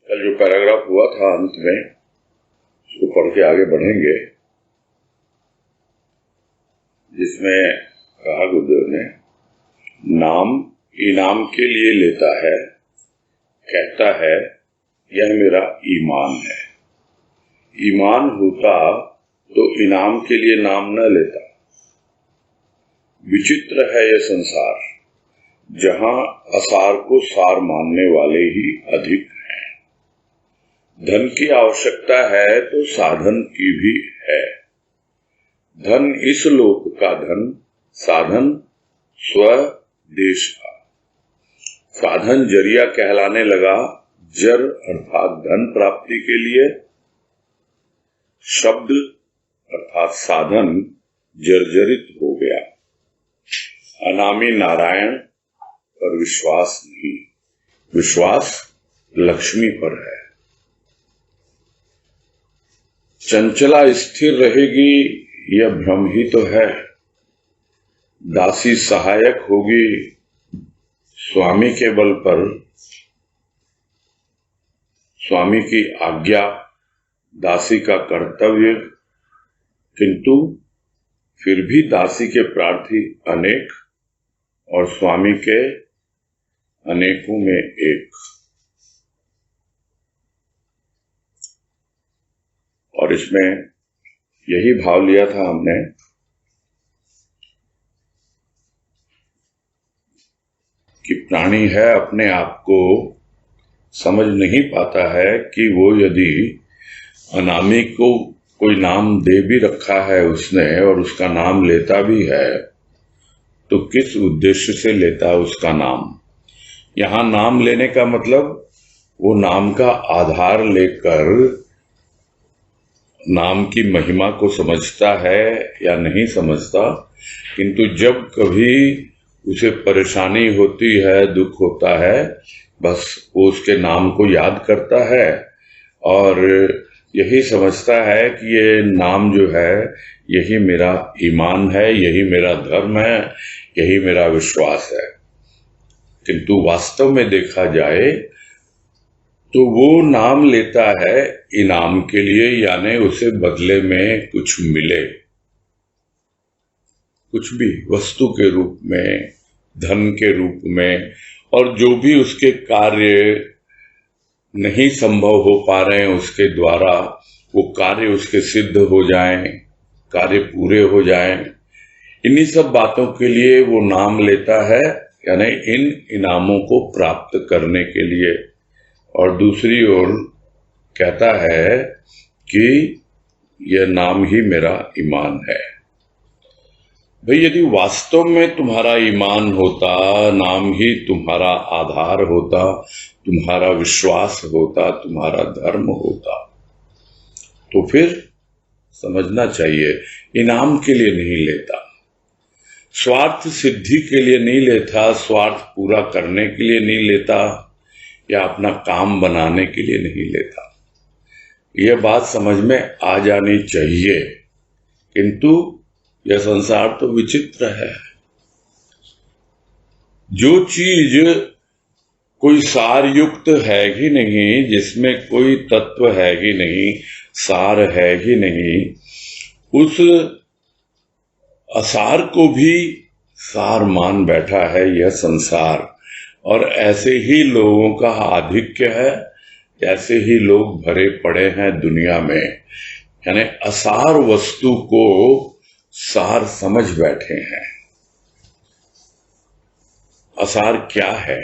कल जो पैराग्राफ हुआ था अंत में, उसको पढ़ के आगे बढ़ेंगे, जिसमें कहा गुरुदेव ने, नाम इनाम के लिए लेता है, कहता है यह मेरा ईमान है। ईमान होता तो इनाम के लिए नाम न लेता। विचित्र है यह संसार, जहां असार को सार मानने वाले ही अधिक हैं। धन की आवश्यकता है तो साधन की भी है। धन इस लोक का धन, साधन स्वदेश का। साधन जरिया कहलाने लगा, जर अर्थात धन प्राप्ति के लिए। शब्द अर्थात साधन जर्जरित हो गया। अनामी नारायण पर विश्वास नहीं, विश्वास लक्ष्मी पर है। चंचला स्थिर रहेगी यह भ्रम ही तो है। दासी सहायक होगी स्वामी के बल पर। स्वामी की आज्ञा दासी का कर्तव्य, किंतु फिर भी दासी के प्रार्थी अनेक और स्वामी के अनेकों में एक। और इसमें यही भाव लिया था हमने कि प्राणी है अपने आप को समझ नहीं पाता है कि वो यदि अनामी को कोई नाम दे भी रखा है उसने और उसका नाम लेता भी है, तो किस उद्देश्य से लेता है उसका नाम। यहां नाम लेने का मतलब वो नाम का आधार लेकर नाम की महिमा को समझता है या नहीं समझता, किंतु जब कभी उसे परेशानी होती है, दुख होता है, बस वो उसके नाम को याद करता है और यही समझता है कि ये नाम जो है यही मेरा ईमान है, यही मेरा धर्म है, यही मेरा विश्वास है। किंतु वास्तव में देखा जाए तो वो नाम लेता है इनाम के लिए, यानी उसे बदले में कुछ मिले, कुछ भी वस्तु के रूप में, धन के रूप में, और जो भी उसके कार्य नहीं संभव हो पा रहे हैं उसके द्वारा वो कार्य उसके सिद्ध हो जाएं, कार्य पूरे हो जाएं। इन्हीं सब बातों के लिए वो नाम लेता है, यानी इन इनामों को प्राप्त करने के लिए। और दूसरी ओर कहता है कि यह नाम ही मेरा ईमान है। भाई, यदि वास्तव में तुम्हारा ईमान होता, नाम ही तुम्हारा आधार होता, तुम्हारा विश्वास होता, तुम्हारा धर्म होता, तो फिर समझना चाहिए इनाम के लिए नहीं लेता, स्वार्थ सिद्धि के लिए नहीं लेता, स्वार्थ पूरा करने के लिए नहीं लेता, या अपना काम बनाने के लिए नहीं लेता। यह बात समझ में आ जानी चाहिए। किंतु यह संसार तो विचित्र है। जो चीज कोई सार युक्त है ही नहीं, जिसमें कोई तत्व है ही नहीं, सार है ही नहीं, उस असार को भी सार मान बैठा है यह संसार। और ऐसे ही लोगों का आधिक्य है, ऐसे ही लोग भरे पड़े हैं दुनिया में, यानी असार वस्तु को सार समझ बैठे हैं। असार क्या है?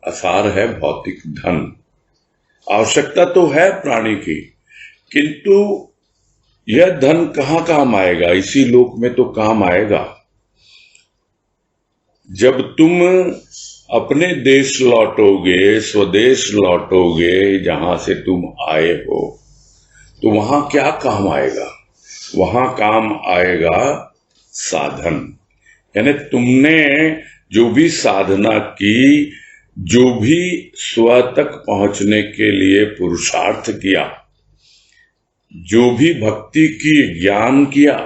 असार है भौतिक धन। आवश्यकता तो है प्राणी की, किंतु यह धन कहां काम आएगा? इसी लोक में तो काम आएगा। जब तुम अपने देश लौटोगे, स्वदेश लौटोगे, जहां से तुम आए हो, तो वहां क्या काम आएगा? वहां काम आएगा साधन। यानी तुमने जो भी साधना की, जो भी स्व तक पहुंचने के लिए पुरुषार्थ किया, जो भी भक्ति की, ज्ञान किया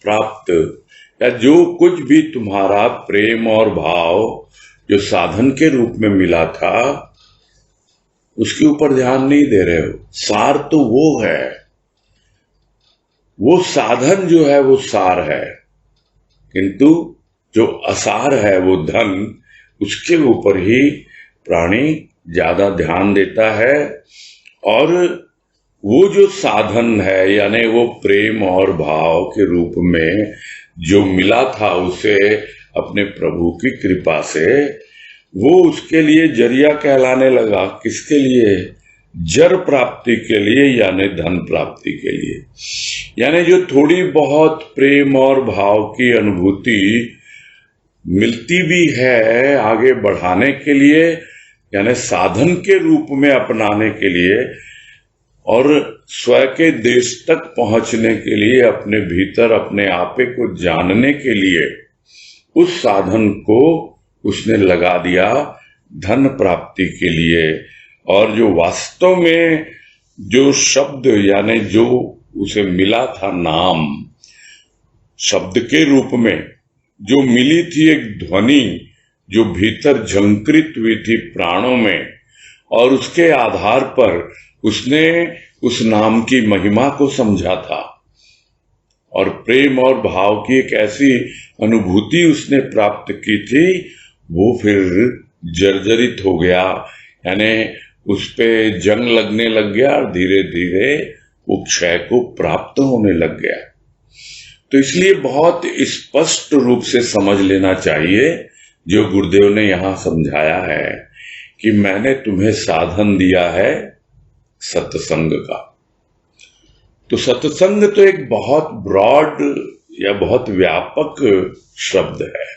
प्राप्त, या जो कुछ भी तुम्हारा प्रेम और भाव जो साधन के रूप में मिला था, उसके ऊपर ध्यान नहीं दे रहे हो। सार तो वो है, वो साधन जो है वो सार है, किंतु जो असार है वो धन, उसके ऊपर ही प्राणी ज्यादा ध्यान देता है। और वो जो साधन है यानी वो प्रेम और भाव के रूप में जो मिला था उसे अपने प्रभु की कृपा से, वो उसके लिए जरिया कहलाने लगा। किसके लिए? जर प्राप्ति के लिए, यानी धन प्राप्ति के लिए। यानी जो थोड़ी बहुत प्रेम और भाव की अनुभूति मिलती भी है आगे बढ़ाने के लिए, यानी साधन के रूप में अपनाने के लिए और स्वयं के देश तक पहुंचने के लिए, अपने भीतर अपने आपे को जानने के लिए, उस साधन को उसने लगा दिया धन प्राप्ति के लिए। और जो वास्तव में जो शब्द यानी जो उसे मिला था नाम, शब्द के रूप में जो मिली थी एक ध्वनि जो भीतर झंकृत हुई थी प्राणों में, और उसके आधार पर उसने उस नाम की महिमा को समझा था और प्रेम और भाव की एक ऐसी अनुभूति उसने प्राप्त की थी, वो फिर जर्जरित हो गया, यानी उस पे जंग लगने लग गया और धीरे धीरे वो क्षय को प्राप्त होने लग गया। तो इसलिए बहुत स्पष्ट रूप से समझ लेना चाहिए जो गुरुदेव ने यहां समझाया है कि मैंने तुम्हें साधन दिया है सत्संग का। तो सत्संग तो एक बहुत ब्रॉड या बहुत व्यापक शब्द है।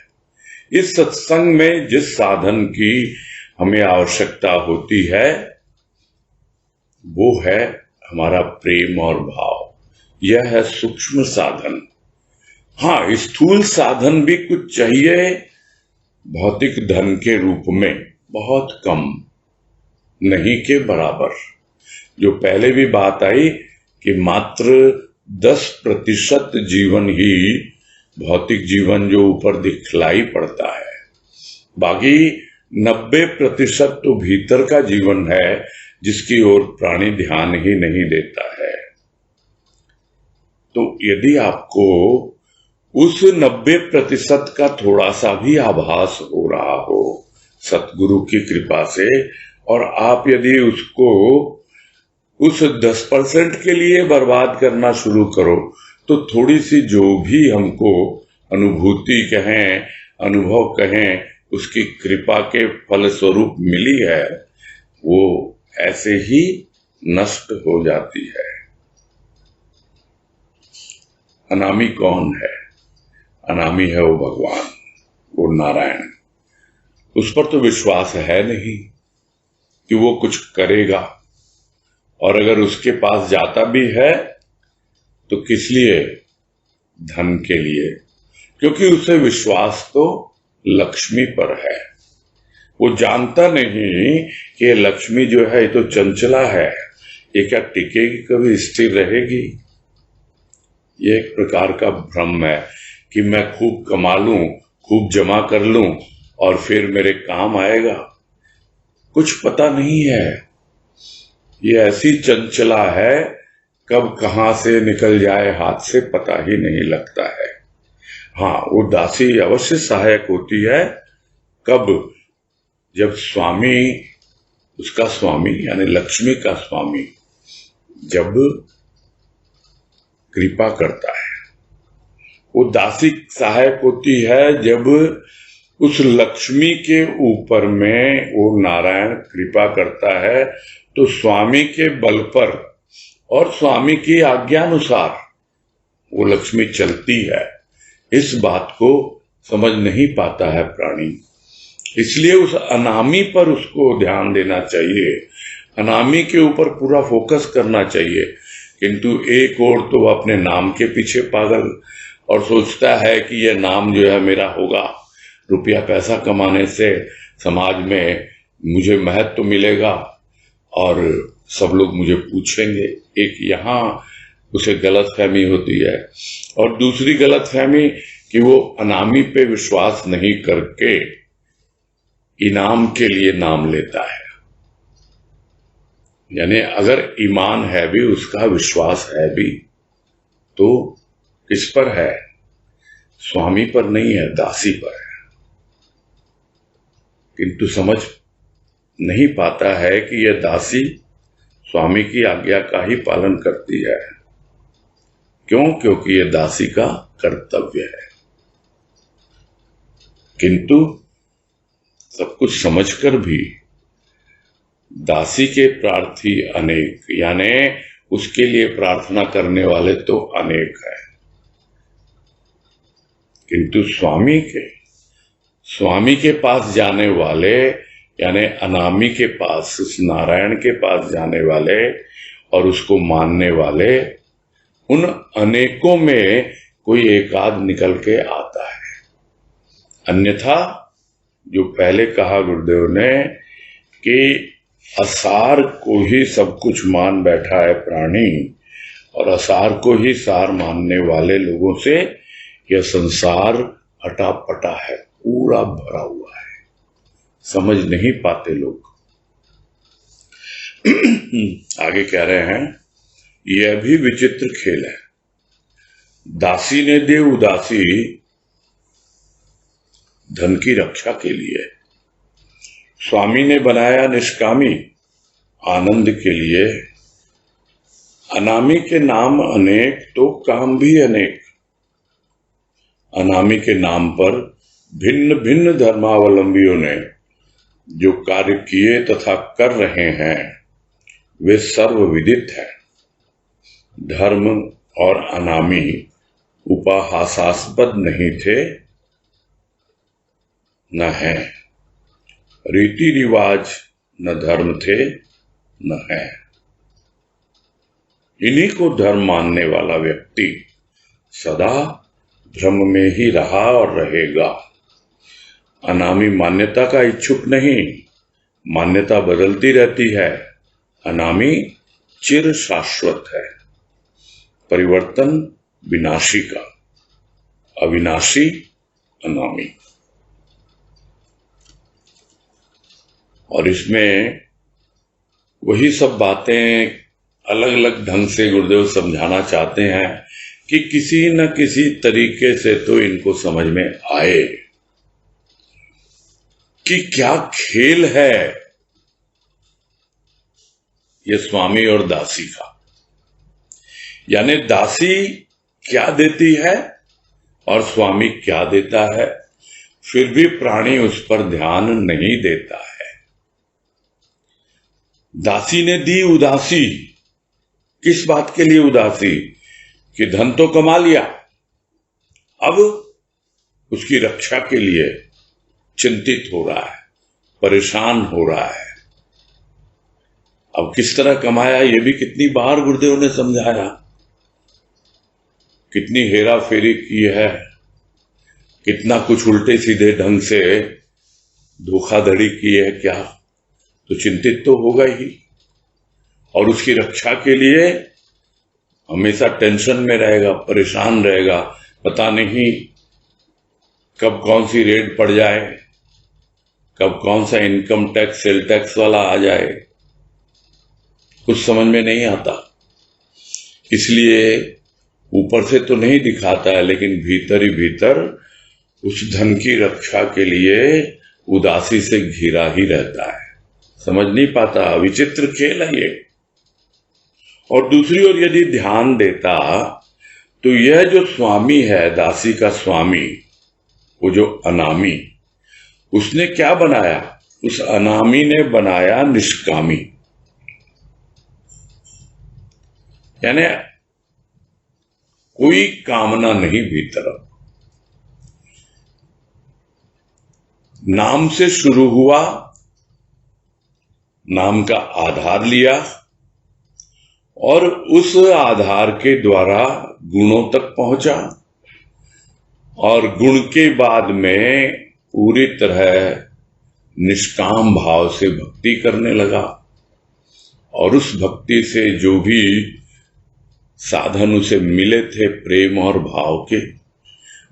इस सत्संग में जिस साधन की हमें आवश्यकता होती है वो है हमारा प्रेम और भाव। यह है सूक्ष्म साधन। हाँ, स्थूल साधन भी कुछ चाहिए भौतिक धन के रूप में, बहुत कम, नहीं के बराबर। जो पहले भी बात आई कि मात्र 10% जीवन ही भौतिक जीवन जो ऊपर दिखलाई पड़ता है, बाकी 90% तो भीतर का जीवन है जिसकी ओर प्राणी ध्यान ही नहीं देता है। तो यदि आपको उस 90% का थोड़ा सा भी आभास हो रहा हो सतगुरु की कृपा से, और आप यदि उसको उस 10% के लिए बर्बाद करना शुरू करो, तो थोड़ी सी जो भी हमको अनुभूति कहें, अनुभव कहें, उसकी कृपा के फलस्वरूप मिली है, वो ऐसे ही नष्ट हो जाती है। अनामी कौन है? अनामी है वो भगवान, वो नारायण। उस पर तो विश्वास है नहीं कि वो कुछ करेगा, और अगर उसके पास जाता भी है तो किस लिए? धन के लिए, क्योंकि उसे विश्वास तो लक्ष्मी पर है। वो जानता नहीं कि ये लक्ष्मी जो है ये तो चंचला है, ये क्या टिकेगी, कभी स्थिर रहेगी। ये एक प्रकार का भ्रम है कि मैं खूब कमा लूं, खूब जमा कर लूं और फिर मेरे काम आएगा। कुछ पता नहीं है, ये ऐसी चंचला है, कब कहां से निकल जाए हाथ से पता ही नहीं लगता है। हाँ, वो दासी अवश्य सहायक होती है, कब? जब स्वामी, उसका स्वामी यानी लक्ष्मी का स्वामी जब कृपा करता है। वो दासी सहायक होती है जब उस लक्ष्मी के ऊपर में वो नारायण कृपा करता है, तो स्वामी के बल पर और स्वामी की आज्ञानुसार वो लक्ष्मी चलती है। इस बात को समझ नहीं पाता है प्राणी, इसलिए उस अनामी पर उसको ध्यान देना चाहिए, अनामी के ऊपर पूरा फोकस करना चाहिए। किंतु एक और तो अपने नाम के पीछे पागल, और सोचता है कि यह नाम जो है मेरा होगा, रुपया पैसा कमाने से समाज में मुझे महत्व मिलेगा और सब लोग मुझे पूछेंगे। एक यहाँ उसे गलतफहमी होती है, और दूसरी गलतफहमी कि वो अनामी पे विश्वास नहीं करके इनाम के लिए नाम लेता है। यानी अगर ईमान है भी, उसका विश्वास है भी, तो किस पर है? स्वामी पर नहीं है, दासी पर है। किंतु समझ नहीं पाता है कि यह दासी स्वामी की आज्ञा का ही पालन करती है। क्यों? क्योंकि यह दासी का कर्तव्य है। किंतु सब कुछ समझकर भी दासी के प्रार्थी अनेक, यानी उसके लिए प्रार्थना करने वाले तो अनेक हैं, किंतु स्वामी के पास जाने वाले, यानी अनामी के पास, उस नारायण के पास जाने वाले और उसको मानने वाले, उन अनेकों में कोई एकाध निकल के आता है। अन्यथा जो पहले कहा गुरुदेव ने कि असार को ही सब कुछ मान बैठा है प्राणी, और असार को ही सार मानने वाले लोगों से यह संसार अटापटा है, पूरा भरा हुआ है। समझ नहीं पाते लोग। आगे कह रहे हैं, यह भी विचित्र खेल है। दासी ने दे उदासी धन की रक्षा के लिए, स्वामी ने बनाया निष्कामी आनंद के लिए। अनामी के नाम अनेक तो काम भी अनेक। अनामी के नाम पर भिन्न भिन्न धर्मावलंबियों ने जो कार्य किए तथा कर रहे हैं वे सर्वविदित है। धर्म और अनामी उपहासास्पद नहीं थे, न है। रीति रिवाज न धर्म थे, न है। इन्हीं को धर्म मानने वाला व्यक्ति सदा भ्रम में ही रहा और रहेगा। अनामी मान्यता का इच्छुक नहीं, मान्यता बदलती रहती है। अनामी चिर शाश्वत है, परिवर्तन विनाशी का, अविनाशी अनामी। और इसमें वही सब बातें अलग अलग ढंग से गुरुदेव समझाना चाहते हैं कि किसी न किसी तरीके से तो इनको समझ में आए कि क्या खेल है ये स्वामी और दासी का। यानी दासी क्या देती है और स्वामी क्या देता है, फिर भी प्राणी उस पर ध्यान नहीं देता है। दासी ने दी उदासी, किस बात के लिए उदासी? कि धन तो कमा लिया, अब उसकी रक्षा के लिए चिंतित हो रहा है, परेशान हो रहा है। अब किस तरह कमाया ये भी कितनी बार गुरुदेव ने समझाया, कितनी हेरा फेरी की है, कितना कुछ उल्टे सीधे ढंग से धोखाधड़ी की है। क्या तो चिंतित तो होगा ही, और उसकी रक्षा के लिए हमेशा टेंशन में रहेगा, परेशान रहेगा। पता नहीं कब कौन सी रेड पड़ जाए, कब कौन सा इनकम टैक्स सेल टैक्स वाला आ जाए, कुछ समझ में नहीं आता। इसलिए ऊपर से तो नहीं दिखाता है, लेकिन भीतर ही भीतर उस धन की रक्षा के लिए उदासी से घिरा ही रहता है। समझ नहीं पाता, विचित्र खेल है ये। और दूसरी ओर यदि ध्यान देता तो यह जो स्वामी है, दासी का स्वामी, वो जो अनामी, उसने क्या बनाया? उस अनामी ने बनाया निष्कामी। यानी कोई कामना नहीं भीतर। नाम से शुरू हुआ, नाम का आधार लिया और उस आधार के द्वारा गुणों तक पहुंचा, और गुण के बाद में पूरी तरह निष्काम भाव से भक्ति करने लगा। और उस भक्ति से जो भी साधन उसे मिले थे प्रेम और भाव के,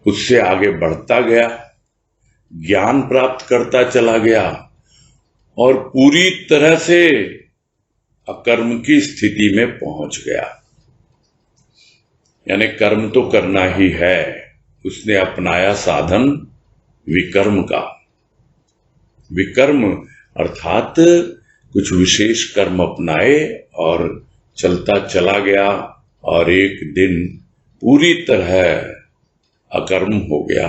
उससे आगे बढ़ता गया, ज्ञान प्राप्त करता चला गया और पूरी तरह से अकर्म की स्थिति में पहुंच गया। यानी कर्म तो करना ही है, उसने अपनाया साधन विकर्म का। विकर्म अर्थात कुछ विशेष कर्म अपनाए और चलता चला गया, और एक दिन पूरी तरह अकर्म हो गया,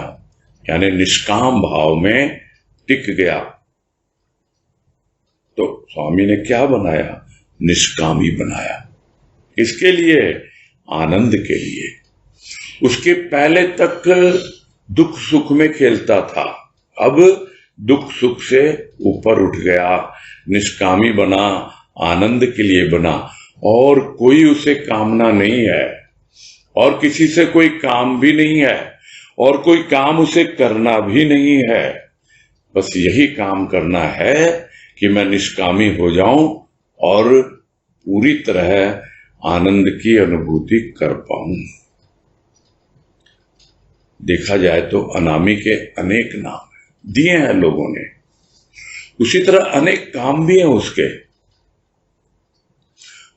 यानी निष्काम भाव में टिक गया। तो स्वामी ने क्या बनाया? निष्कामी बनाया। इसके लिए आनंद के लिए। उसके पहले तक दुख सुख में खेलता था, अब दुख सुख से ऊपर उठ गया, निष्कामी बना, आनंद के लिए बना, और कोई उसे कामना नहीं है, और किसी से कोई काम भी नहीं है, और कोई काम उसे करना भी नहीं है। बस यही काम करना है कि मैं निष्कामी हो जाऊं और पूरी तरह आनंद की अनुभूति कर पाऊं। देखा जाए तो अनामी के अनेक नाम दिए हैं लोगों ने, उसी तरह अनेक काम भी हैं उसके।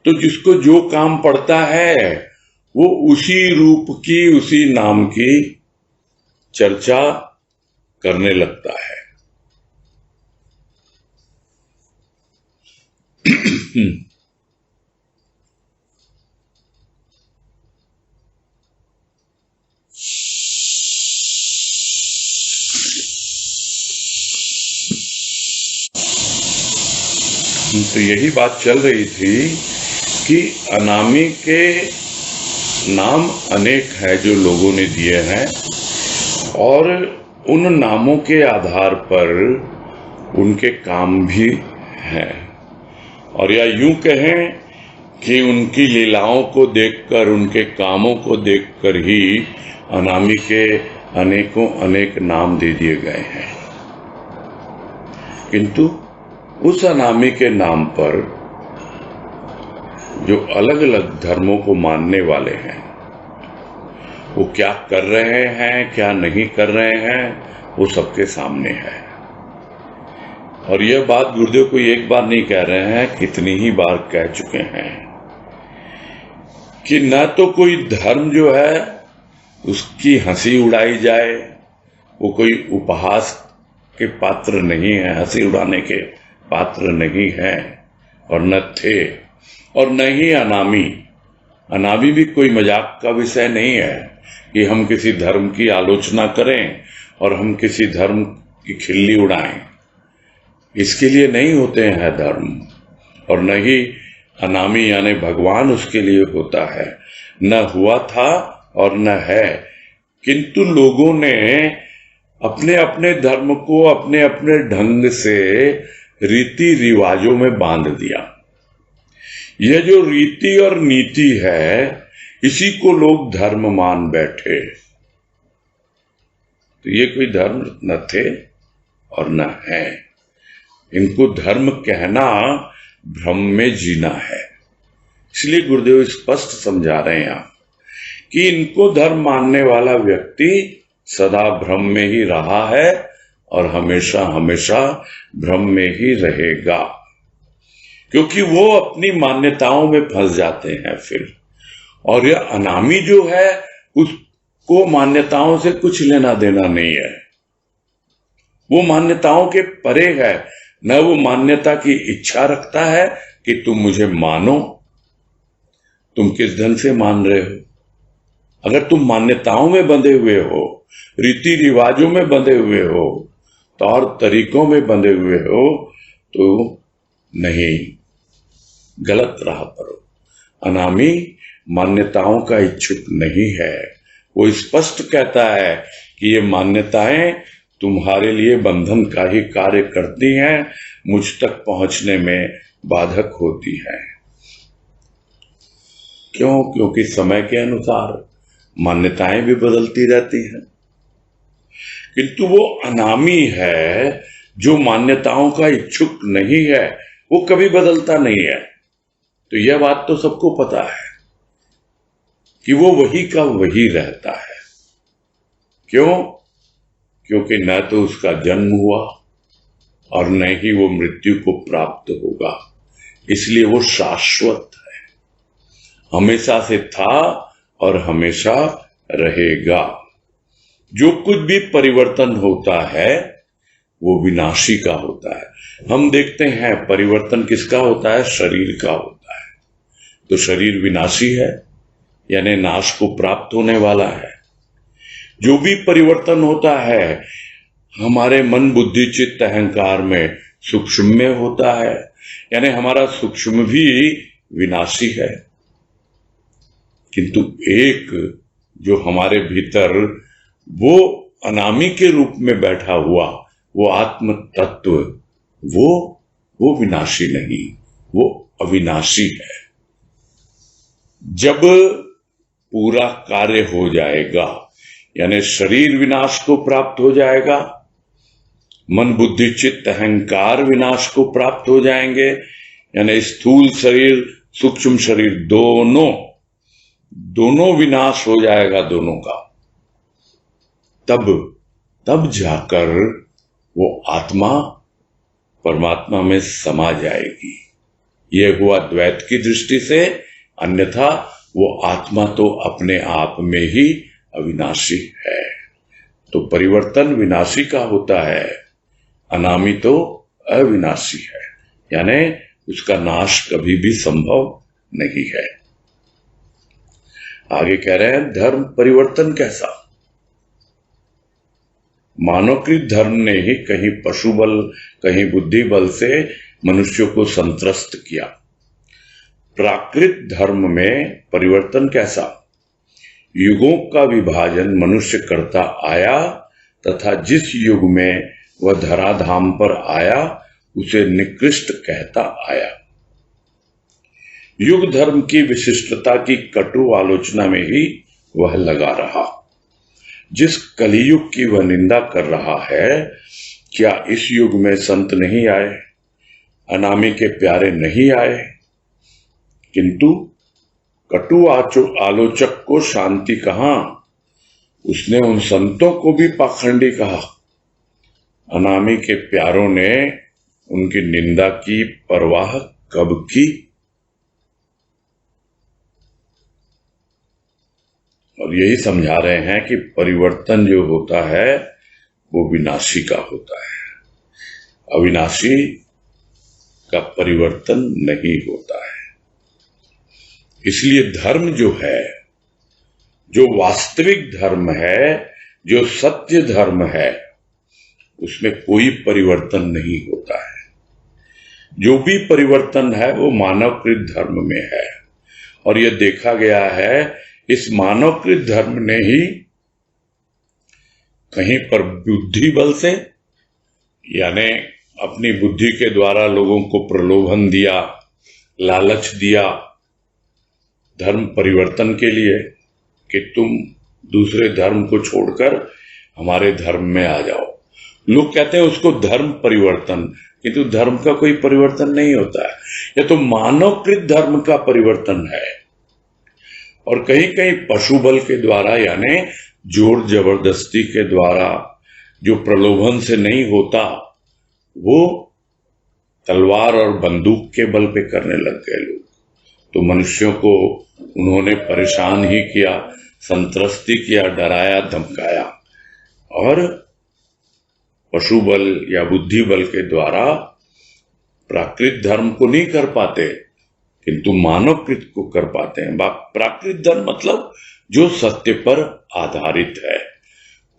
तो जिसको जो काम पड़ता है वो उसी रूप की, उसी नाम की चर्चा करने लगता है। तो यही बात चल रही थी कि अनामी के नाम अनेक है जो लोगों ने दिए हैं, और उन नामों के आधार पर उनके काम भी हैं। और या यूं कहें कि उनकी लीलाओं को देखकर, उनके कामों को देखकर ही अनामी के अनेकों अनेक नाम दे दिए गए हैं। किंतु उस अनामी के नाम पर जो अलग अलग धर्मों को मानने वाले हैं, वो क्या कर रहे हैं, क्या नहीं कर रहे हैं, वो सबके सामने है। और यह बात गुरुदेव कोई एक बार नहीं कह रहे हैं, कितनी ही बार कह चुके हैं कि न तो कोई धर्म जो है उसकी हंसी उड़ाई जाए, वो कोई उपहास के पात्र नहीं है, हंसी उड़ाने के पात्र नहीं है, और न थे, और न ही अनामी। अनामी भी कोई मजाक का विषय नहीं है कि हम किसी धर्म की आलोचना करें और हम किसी धर्म की खिल्ली उड़ाएं। इसके लिए नहीं होते हैं धर्म, और न ही अनामी यानी भगवान उसके लिए होता है। न हुआ था और न है, किंतु लोगों ने अपने अपने धर्म को अपने अपने ढंग से रीति रिवाजों में बांध दिया। यह जो रीति और नीति है, इसी को लोग धर्म मान बैठे। तो ये कोई धर्म न थे और न है। इनको धर्म कहना भ्रम में जीना है। इसलिए गुरुदेव स्पष्ट समझा रहे हैं कि इनको धर्म मानने वाला व्यक्ति सदा भ्रम में ही रहा है और हमेशा हमेशा भ्रम में ही रहेगा, क्योंकि वो अपनी मान्यताओं में फंस जाते हैं फिर। और यह अनामी जो है उसको मान्यताओं से कुछ लेना देना नहीं है, वो मान्यताओं के परे है। न वो मान्यता की इच्छा रखता है कि तुम मुझे मानो। तुम किस ढंग से मान रहे हो? अगर तुम मान्यताओं में बंधे हुए हो, रीति रिवाजों में बंधे हुए हो, तौर तरीकों में बंधे हुए हो, तो नहीं, गलत राह पर हो। अनामी मान्यताओं का इच्छुक नहीं है। वो स्पष्ट कहता है कि ये मान्यताएं तुम्हारे लिए बंधन का ही कार्य करती हैं, मुझ तक पहुंचने में बाधक होती हैं। क्यों? क्योंकि समय के अनुसार मान्यताएं भी बदलती रहती हैं। किंतु वो अनामी है जो मान्यताओं का इच्छुक नहीं है, वो कभी बदलता नहीं है। तो यह बात तो सबको पता है कि वो वही का वही रहता है। क्यों? क्योंकि न तो उसका जन्म हुआ और न ही वो मृत्यु को प्राप्त होगा। इसलिए वो शाश्वत है, हमेशा से था और हमेशा रहेगा। जो कुछ भी परिवर्तन होता है वो विनाशी का होता है। हम देखते हैं परिवर्तन किसका होता है? शरीर का होता है। तो शरीर विनाशी है, यानी नाश को प्राप्त होने वाला है। जो भी परिवर्तन होता है हमारे मन बुद्धि चित्त अहंकार में सूक्ष्म में होता है, यानी हमारा सूक्ष्म भी विनाशी है। किंतु एक जो हमारे भीतर वो अनामी के रूप में बैठा हुआ वो आत्म तत्व, वो विनाशी नहीं, वो अविनाशी है। जब पूरा कार्य हो जाएगा, यानी शरीर विनाश को प्राप्त हो जाएगा, मन बुद्धि चित्त अहंकार विनाश को प्राप्त हो जाएंगे, यानी स्थूल शरीर सूक्ष्म शरीर दोनों विनाश हो जाएगा दोनों का, तब जाकर वो आत्मा परमात्मा में समा जाएगी। ये हुआ द्वैत की दृष्टि से, अन्यथा वो आत्मा तो अपने आप में ही अविनाशी है। तो परिवर्तन विनाशी का होता है, अनामी तो अविनाशी है, यानी उसका नाश कभी भी संभव नहीं है। आगे कह रहे हैं धर्म परिवर्तन कैसा? मानवकृत धर्म ने ही कहीं पशु बल कहीं बुद्धि बल से मनुष्यों को संत्रस्त किया। प्राकृत धर्म में परिवर्तन कैसा? युगों का विभाजन मनुष्य करता आया तथा जिस युग में वह धराधाम पर आया उसे निकृष्ट कहता आया। युग धर्म की विशिष्टता की कटु आलोचना में ही वह लगा रहा। जिस कलियुग की वह निंदा कर रहा है, क्या इस युग में संत नहीं आए, अनामी के प्यारे नहीं आए? किंतु कटु आलोचक को शांति कहां? उसने उन संतों को भी पाखंडी कहा। अनामी के प्यारों ने उनकी निंदा की परवाह कब की? और यही समझा रहे हैं कि परिवर्तन जो होता है वो विनाशी का होता है, अविनाशी का परिवर्तन नहीं होता है। इसलिए धर्म जो है, जो वास्तविक धर्म है, जो सत्य धर्म है, उसमें कोई परिवर्तन नहीं होता है। जो भी परिवर्तन है वो मानवकृत धर्म में है, और यह देखा गया है इस मानवकृत धर्म ने ही कहीं पर बुद्धि बल से, यानी अपनी बुद्धि के द्वारा लोगों को प्रलोभन दिया, लालच दिया धर्म परिवर्तन के लिए कि तुम दूसरे धर्म को छोड़कर हमारे धर्म में आ जाओ। लोग कहते हैं उसको धर्म परिवर्तन, किंतु धर्म का कोई परिवर्तन नहीं होता है, यह तो मानवकृत धर्म का परिवर्तन है। और कहीं कहीं पशु बल के द्वारा, यानी जोर जबरदस्ती के द्वारा, जो प्रलोभन से नहीं होता, वो तलवार और बंदूक के बल पे करने लग गए लोग। तो मनुष्यों को उन्होंने परेशान ही किया, संत्रस्ती किया, डराया, धमकाया, और पशु बल या बुद्धि बल के द्वारा प्राकृत धर्म को नहीं कर पाते, किंतु मानवकृत को कर पाते हैं। प्राकृत धर्म मतलब जो सत्य पर आधारित है,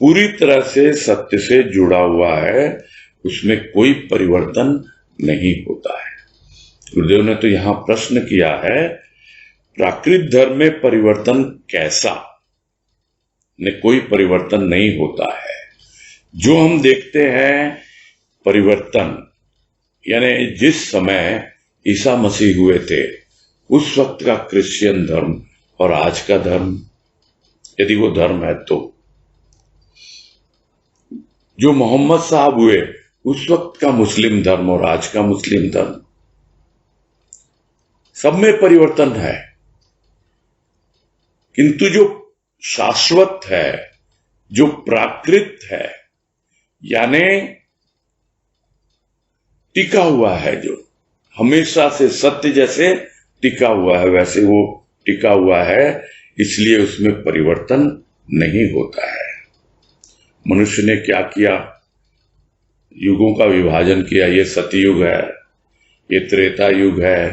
पूरी तरह से सत्य से जुड़ा हुआ है, उसमें कोई परिवर्तन नहीं होता है। गुरुदेव ने तो यहां प्रश्न किया है, प्राकृत धर्म में परिवर्तन कैसा? ने कोई परिवर्तन नहीं होता है। जो हम देखते हैं परिवर्तन, यानी जिस समय ईसा मसीह हुए थे उस वक्त का क्रिश्चियन धर्म और आज का धर्म, यदि वो धर्म है तो, जो मोहम्मद साहब हुए उस वक्त का मुस्लिम धर्म और आज का मुस्लिम धर्म, सब में परिवर्तन है। किंतु जो शाश्वत है, जो प्राकृत है, यानी टिका हुआ है, जो हमेशा से सत्य जैसे टिका हुआ है वैसे वो टिका हुआ है, इसलिए उसमें परिवर्तन नहीं होता है। मनुष्य ने क्या किया, युगों का विभाजन किया। ये सतयुग है, ये त्रेता युग है,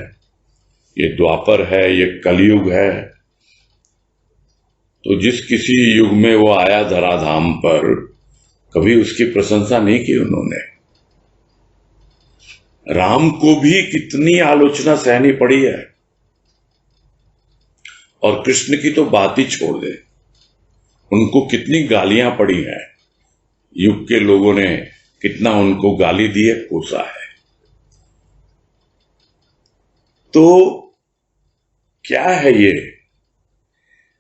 ये द्वापर है, ये कलयुग है। तो जिस किसी युग में वो आया धराधाम पर, कभी उसकी प्रशंसा नहीं की उन्होंने। राम को भी कितनी आलोचना सहनी पड़ी है, और कृष्ण की तो बात ही छोड़ दे, उनको कितनी गालियां पड़ी हैं। युग के लोगों ने कितना उनको गाली दी है, कोसा है। तो क्या है ये,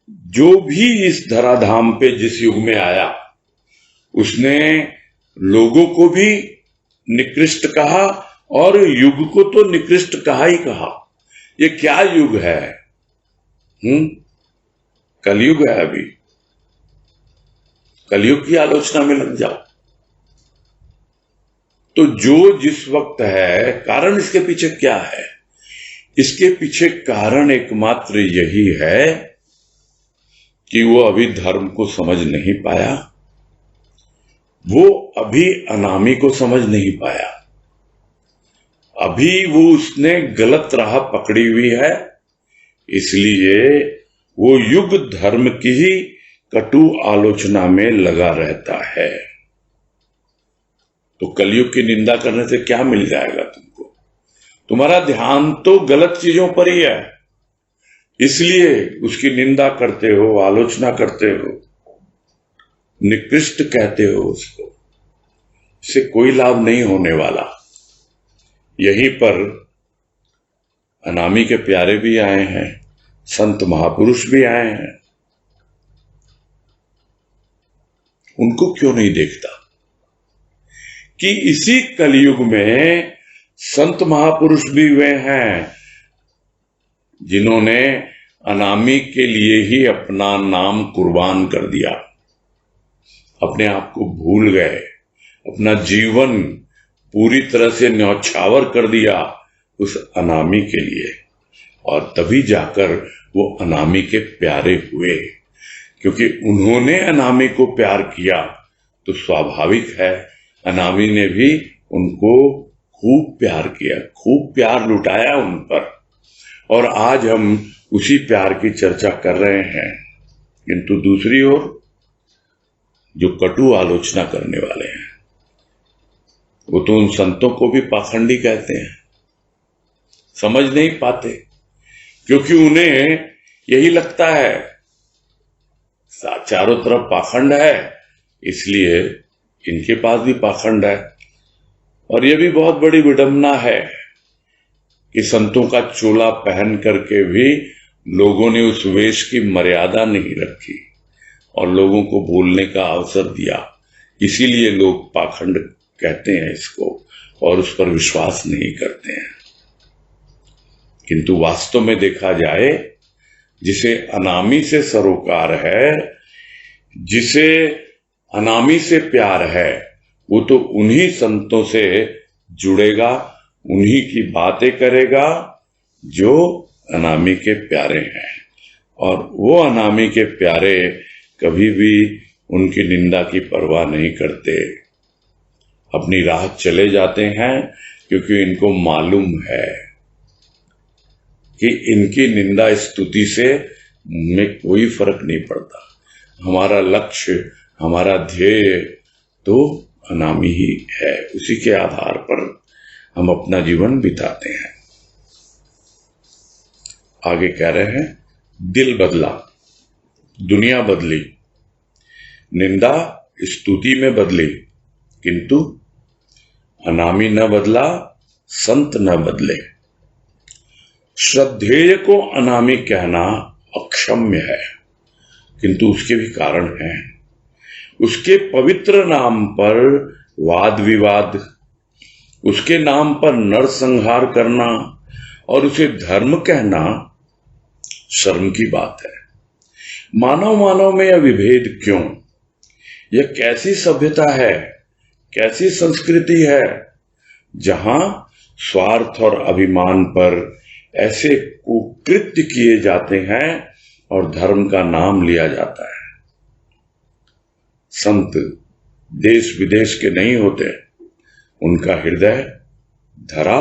जो भी इस धराधाम पे जिस युग में आया उसने लोगों को भी निकृष्ट कहा और युग को तो निकृष्ट कहा ही कहा। ये क्या युग है? कलयुग है। अभी कलयुग की आलोचना में लग जाओ। तो जो जिस वक्त है, कारण इसके पीछे क्या है? इसके पीछे कारण एकमात्र यही है कि वो अभी धर्म को समझ नहीं पाया, वो अभी अनामी को समझ नहीं पाया, अभी वो उसने गलत राह पकड़ी हुई है। इसलिए वो युग धर्म की ही कटु आलोचना में लगा रहता है। तो कलयुग की निंदा करने से क्या मिल जाएगा तुमको? तुम्हारा ध्यान तो गलत चीजों पर ही है, इसलिए उसकी निंदा करते हो, आलोचना करते हो, निकृष्ट कहते हो उसको। इससे कोई लाभ नहीं होने वाला। यहीं पर अनामी के प्यारे भी आए हैं, संत महापुरुष भी आए हैं। उनको क्यों नहीं देखता कि इसी कलयुग में संत महापुरुष भी वे हैं जिन्होंने अनामी के लिए ही अपना नाम कुर्बान कर दिया, अपने आप को भूल गए, अपना जीवन पूरी तरह से न्यौछावर कर दिया उस अनामी के लिए, और तभी जाकर वो अनामी के प्यारे हुए। क्योंकि उन्होंने अनामी को प्यार किया तो स्वाभाविक है अनामी ने भी उनको खूब प्यार किया, खूब प्यार लुटाया उन पर। और आज हम उसी प्यार की चर्चा कर रहे हैं। किंतु दूसरी ओर जो कटु आलोचना करने वाले हैं, वो तो उन संतों को भी पाखंडी कहते हैं। समझ नहीं पाते, क्योंकि उन्हें यही लगता है चारों तरफ पाखंड है, इसलिए इनके पास भी पाखंड है। और यह भी बहुत बड़ी विडंबना है कि संतों का चोला पहन करके भी लोगों ने उस वेश की मर्यादा नहीं रखी और लोगों को बोलने का अवसर दिया। इसीलिए लोग पाखंड कहते हैं इसको और उस पर विश्वास नहीं करते हैं। किंतु वास्तव में देखा जाए, जिसे अनामी से सरोकार है, जिसे अनामी से प्यार है, वो तो उन्हीं संतों से जुड़ेगा, उन्हीं की बातें करेगा जो अनामी के प्यारे हैं। और वो अनामी के प्यारे कभी भी उनकी निंदा की परवाह नहीं करते, अपनी राह चले जाते हैं, क्योंकि इनको मालूम है कि इनकी निंदा स्तुति से में कोई फर्क नहीं पड़ता। हमारा लक्ष्य, हमारा ध्येय तो अनामी ही है, उसी के आधार पर हम अपना जीवन बिताते हैं। आगे कह रहे हैं, दिल बदला, दुनिया बदली, निंदा स्तुति में बदली, किंतु अनामी न बदला, संत न बदले। श्रद्धेय को अनामी कहना अक्षम्य है, किंतु उसके भी कारण हैं। उसके पवित्र नाम पर वाद विवाद, उसके नाम पर नरसंहार करना और उसे धर्म कहना शर्म की बात है। मानव में यह विभेद क्यों? यह कैसी सभ्यता है, कैसी संस्कृति है जहां स्वार्थ और अभिमान पर ऐसे कुकृत्य किए जाते हैं और धर्म का नाम लिया जाता है। संत देश विदेश के नहीं होते, उनका हृदय धरा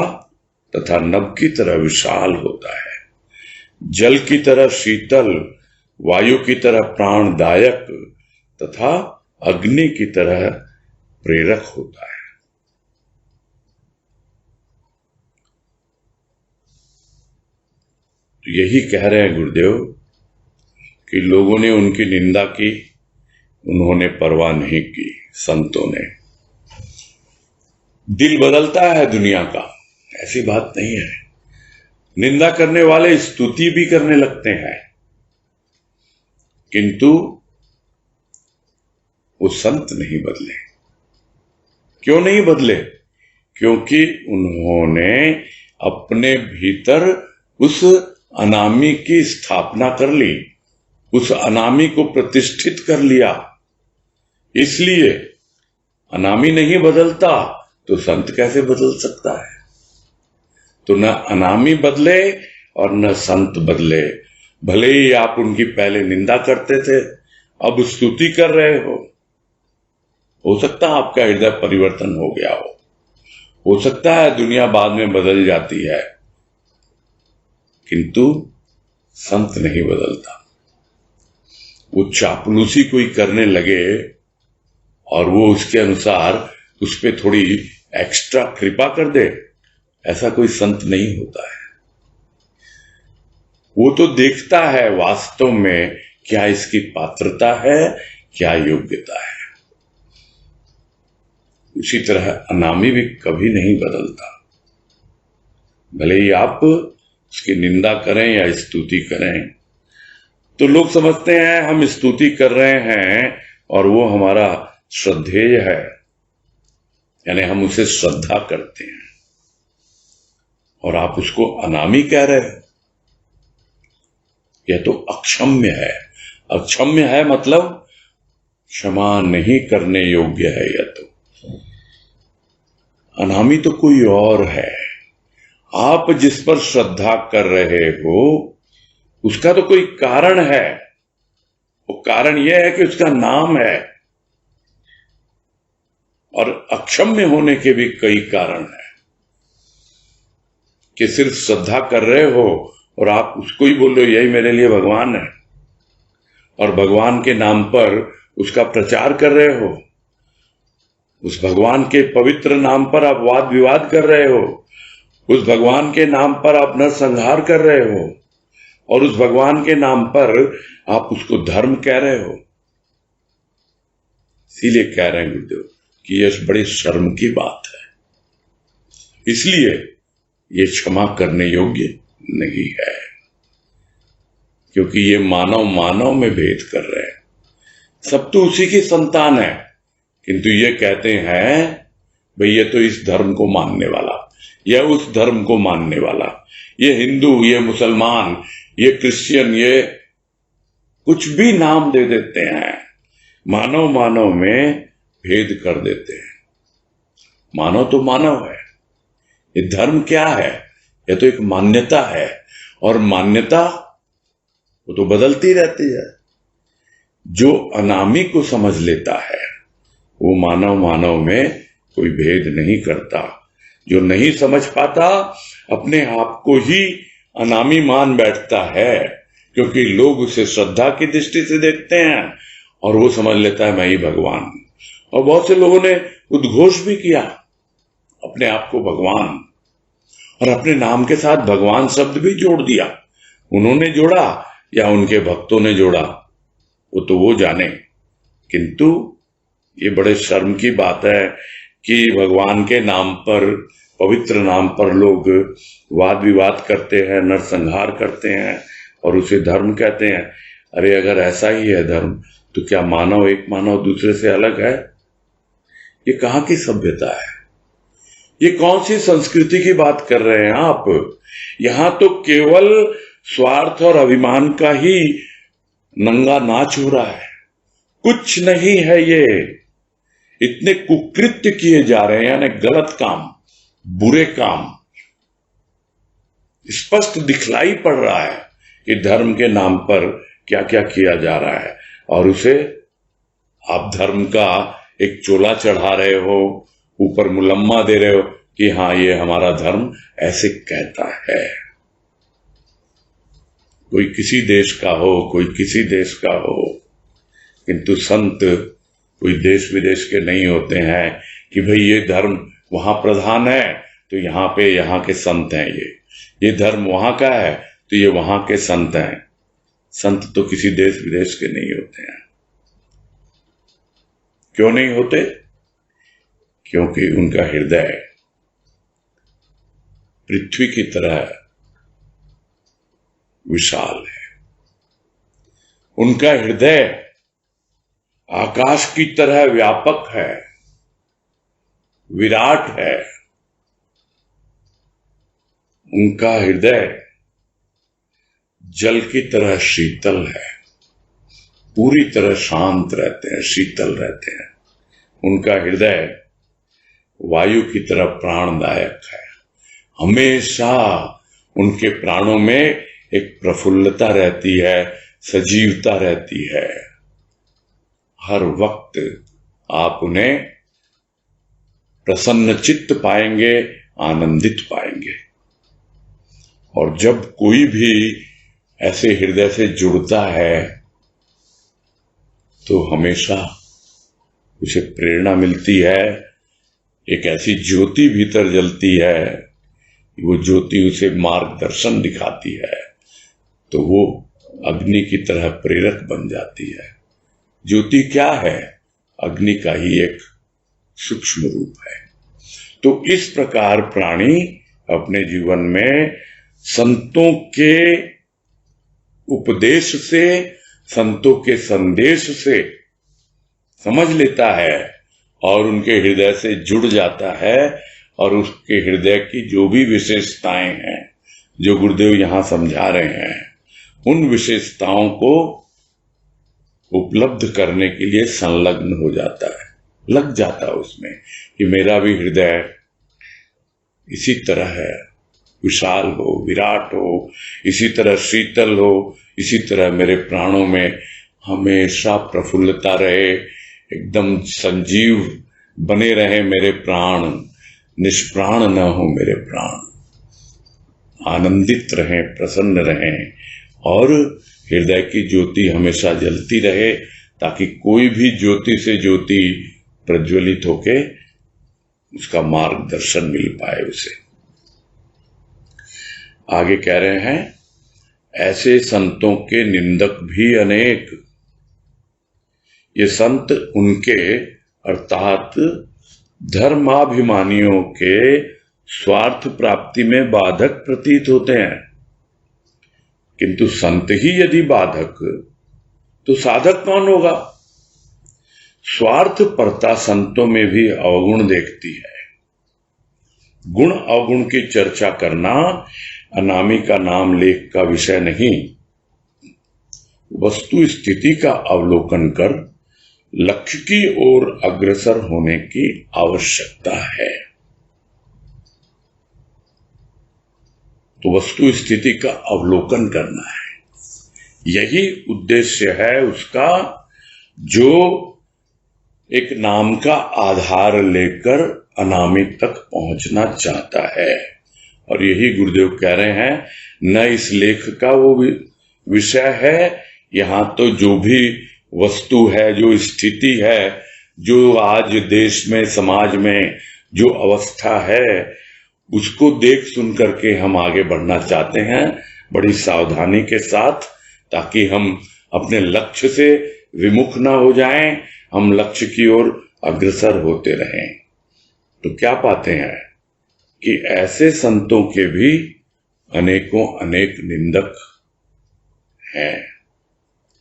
तथा नभ की तरह विशाल होता है, जल की तरह शीतल, वायु की तरह प्राणदायक तथा अग्नि की तरह प्रेरक होता है। तो यही कह रहे हैं गुरुदेव कि लोगों ने उनकी निंदा की, उन्होंने परवाह नहीं की। संतों ने, दिल बदलता है दुनिया का, ऐसी बात नहीं है। निंदा करने वाले स्तुति भी करने लगते हैं, किंतु वो संत नहीं बदले। क्यों नहीं बदले? क्योंकि उन्होंने अपने भीतर उस अनामी की स्थापना कर ली, उस अनामी को प्रतिष्ठित कर लिया। इसलिए अनामी नहीं बदलता तो संत कैसे बदल सकता है? तो न अनामी बदले और न संत बदले। भले ही आप उनकी पहले निंदा करते थे, अब स्तुति कर रहे हो सकता है आपका हृदय परिवर्तन हो गया हो सकता है दुनिया बाद में बदल जाती है, किंतु संत नहीं बदलता। वो चापलूसी कोई करने लगे और वो उसके अनुसार उस पर थोड़ी एक्स्ट्रा कृपा कर दे, ऐसा कोई संत नहीं होता है। वो तो देखता है वास्तव में क्या इसकी पात्रता है, क्या योग्यता है। उसी तरह अनामी भी कभी नहीं बदलता, भले ही आप उसकी निंदा करें या स्तुति करें। तो लोग समझते हैं हम स्तुति कर रहे हैं और वो हमारा श्रद्धेय है, यानी हम उसे श्रद्धा करते हैं, और आप उसको अनामी कह रहे हो। यह तो अक्षम्य है। अक्षम्य है मतलब क्षमा नहीं करने योग्य है। यह तो अनामी तो कोई और है। आप जिस पर श्रद्धा कर रहे हो उसका तो कोई कारण है। वो कारण यह है कि उसका नाम है, और अक्षम्य होने के भी कई कारण हैं कि सिर्फ श्रद्धा कर रहे हो और आप उसको ही बोल रहे हो यही मेरे लिए भगवान है, और भगवान के नाम पर उसका प्रचार कर रहे हो। उस भगवान के पवित्र नाम पर आप वाद विवाद कर रहे हो, उस भगवान के नाम पर आप नरसंहार कर रहे हो, और उस भगवान के नाम पर आप उसको धर्म कह रहे हो। इसीलिए कह रहे हैं गुरुदेव कि यह बड़ी शर्म की बात है। इसलिए ये क्षमा करने योग्य नहीं है, क्योंकि ये मानव मानव में भेद कर रहे हैं। सब तो उसी की संतान है, किंतु ये कहते हैं भाई ये तो इस धर्म को मानने वाला, यह उस धर्म को मानने वाला, ये हिंदू, ये मुसलमान, ये क्रिश्चियन, ये कुछ भी नाम दे देते हैं। मानव मानव में भेद कर देते हैं। मानव तो मानव है। ये धर्म क्या है? यह तो एक मान्यता है, और मान्यता वो तो बदलती रहती है। जो अनामी को समझ लेता है वो मानव मानव में कोई भेद नहीं करता। जो नहीं समझ पाता अपने आप को ही अनामी मान बैठता है, क्योंकि लोग उसे श्रद्धा की दृष्टि से देखते हैं और वो समझ लेता है मैं ही भगवान। और बहुत से लोगों ने उद्घोष भी किया अपने आप को भगवान, और अपने नाम के साथ भगवान शब्द भी जोड़ दिया। उन्होंने जोड़ा या उनके भक्तों ने जोड़ा, वो तो वो जाने। किंतु ये बड़े शर्म की बात है कि भगवान के नाम पर, पवित्र नाम पर लोग वाद विवाद करते हैं, नरसंहार करते हैं और उसे धर्म कहते हैं। अरे अगर ऐसा ही है धर्म, तो क्या मानव एक मानव दूसरे से अलग है? ये कहाँ की सभ्यता है? ये कौन सी संस्कृति की बात कर रहे हैं आप? यहां तो केवल स्वार्थ और अभिमान का ही नंगा नाच हो रहा है, कुछ नहीं है। ये इतने कुकृत्य किए जा रहे हैं, यानी गलत काम, बुरे काम, स्पष्ट दिखलाई पड़ रहा है कि धर्म के नाम पर क्या क्या किया जा रहा है, और उसे आप धर्म का एक चोला चढ़ा रहे हो, ऊपर मुलम्मा दे रहे हो कि हाँ ये हमारा धर्म ऐसे कहता है। कोई किसी देश का हो, कोई किसी देश का हो, किंतु संत कोई देश विदेश के नहीं होते हैं कि भाई ये धर्म वहां प्रधान है तो यहाँ पे यहाँ के संत हैं, ये धर्म वहां का है तो ये वहां के संत हैं। संत तो किसी देश विदेश के नहीं होते हैं। क्यों नहीं होते? क्योंकि उनका हृदय पृथ्वी की तरह विशाल है, उनका हृदय आकाश की तरह व्यापक है, विराट है, उनका हृदय जल की तरह शीतल है, पूरी तरह शांत रहते हैं, शीतल रहते हैं। उनका हृदय वायु की तरह प्राणदायक है। हमेशा उनके प्राणों में एक प्रफुल्लता रहती है, सजीवता रहती है। हर वक्त आप उन्हें प्रसन्न चित्त पाएंगे, आनंदित पाएंगे। और जब कोई भी ऐसे हृदय से जुड़ता है तो हमेशा उसे प्रेरणा मिलती है, एक ऐसी ज्योति भीतर जलती है, वो ज्योति उसे मार्गदर्शन दिखाती है, तो वो अग्नि की तरह प्रेरक बन जाती है। ज्योति क्या है? अग्नि का ही एक सूक्ष्म रूप है। तो इस प्रकार प्राणी अपने जीवन में संतों के उपदेश से, संतों के संदेश से समझ लेता है और उनके हृदय से जुड़ जाता है, और उसके हृदय की जो भी विशेषताएं हैं जो गुरुदेव यहां समझा रहे हैं, उन विशेषताओं को उपलब्ध करने के लिए संलग्न हो जाता है, लग जाता है उसमें कि मेरा भी हृदय इसी तरह है, विशाल हो, विराट हो, इसी तरह शीतल हो, इसी तरह मेरे प्राणों में हमेशा प्रफुल्लता रहे, एकदम संजीव बने रहे मेरे प्राण, निष्प्राण न हो मेरे प्राण, आनंदित रहें, प्रसन्न रहें, और हृदय की ज्योति हमेशा जलती रहे, ताकि कोई भी ज्योति से ज्योति प्रज्वलित होके उसका मार्गदर्शन मिल पाए उसे। आगे कह रहे हैं, ऐसे संतों के निंदक भी अनेक। ये संत उनके अर्थात धर्माभिमानियों के स्वार्थ प्राप्ति में बाधक प्रतीत होते हैं, किंतु संत ही यदि बाधक तो साधक कौन होगा? स्वार्थ परता संतों में भी अवगुण देखती है। गुण अवगुण की चर्चा करना अनामी का नाम लेख का विषय नहीं, वस्तु स्थिति का अवलोकन कर लक्ष्य की ओर अग्रसर होने की आवश्यकता है। तो वस्तु स्थिति का अवलोकन करना है, यही उद्देश्य है उसका, जो एक नाम का आधार लेकर अनामी तक पहुंचना चाहता है। और यही गुरुदेव कह रहे हैं, न इस लेख का वो विषय है, यहां तो जो भी वस्तु है, जो स्थिति है, जो आज देश में समाज में जो अवस्था है, उसको देख सुन करके हम आगे बढ़ना चाहते हैं बड़ी सावधानी के साथ, ताकि हम अपने लक्ष्य से विमुख ना हो जाएं, हम लक्ष्य की ओर अग्रसर होते रहें। तो क्या पाते हैं कि ऐसे संतों के भी अनेकों अनेक निंदक हैं,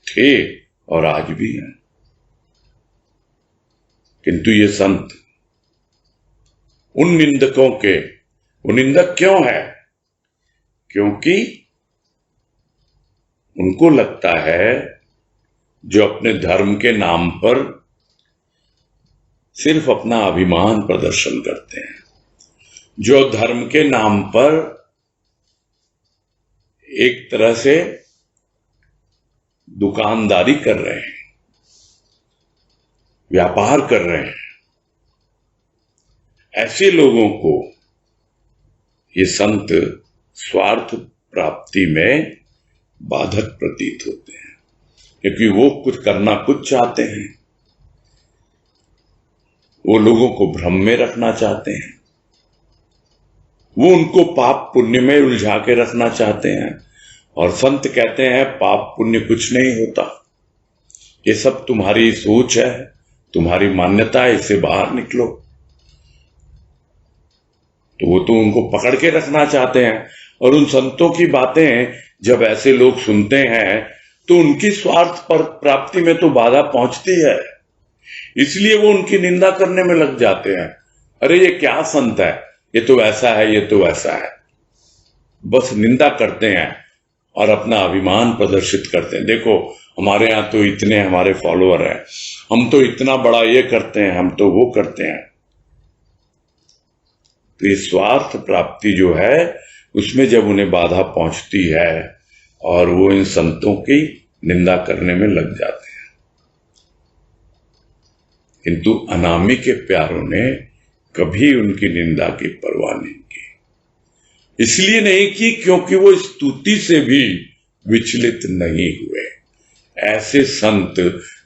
थे और आज भी हैं। किंतु ये संत उन निंदकों के, वो निंदक क्यों है? क्योंकि उनको लगता है जो अपने धर्म के नाम पर सिर्फ अपना अभिमान प्रदर्शन करते हैं, जो धर्म के नाम पर एक तरह से दुकानदारी कर रहे हैं, व्यापार कर रहे हैं। ऐसे लोगों को ये संत स्वार्थ प्राप्ति में बाधक प्रतीत होते हैं, क्योंकि वो कुछ करना कुछ चाहते हैं, वो लोगों को भ्रम में रखना चाहते हैं, वो उनको पाप पुण्य में उलझा के रखना चाहते हैं। और संत कहते हैं पाप पुण्य कुछ नहीं होता, ये सब तुम्हारी सोच है, तुम्हारी मान्यता है, इससे बाहर निकलो। तो वो तो उनको पकड़ के रखना चाहते हैं। और उन संतों की बातें जब ऐसे लोग सुनते हैं तो उनकी स्वार्थ पर प्राप्ति में तो बाधा पहुंचती है, इसलिए वो उनकी निंदा करने में लग जाते हैं। अरे ये क्या संत है, ये तो ऐसा है, ये तो ऐसा है। बस निंदा करते हैं और अपना अभिमान प्रदर्शित करते हैं। देखो हमारे यहाँ तो इतने हमारे फॉलोअर हैं, हम तो इतना बड़ा ये करते हैं, हम तो वो करते हैं। तो ये स्वार्थ प्राप्ति जो है उसमें जब उन्हें बाधा पहुंचती है और वो इन संतों की निंदा करने में लग जाते हैं। किंतु अनामी के प्यारों ने कभी उनकी निंदा की परवाह नहीं की। इसलिए नहीं की क्योंकि वो स्तुति से भी विचलित नहीं हुए। ऐसे संत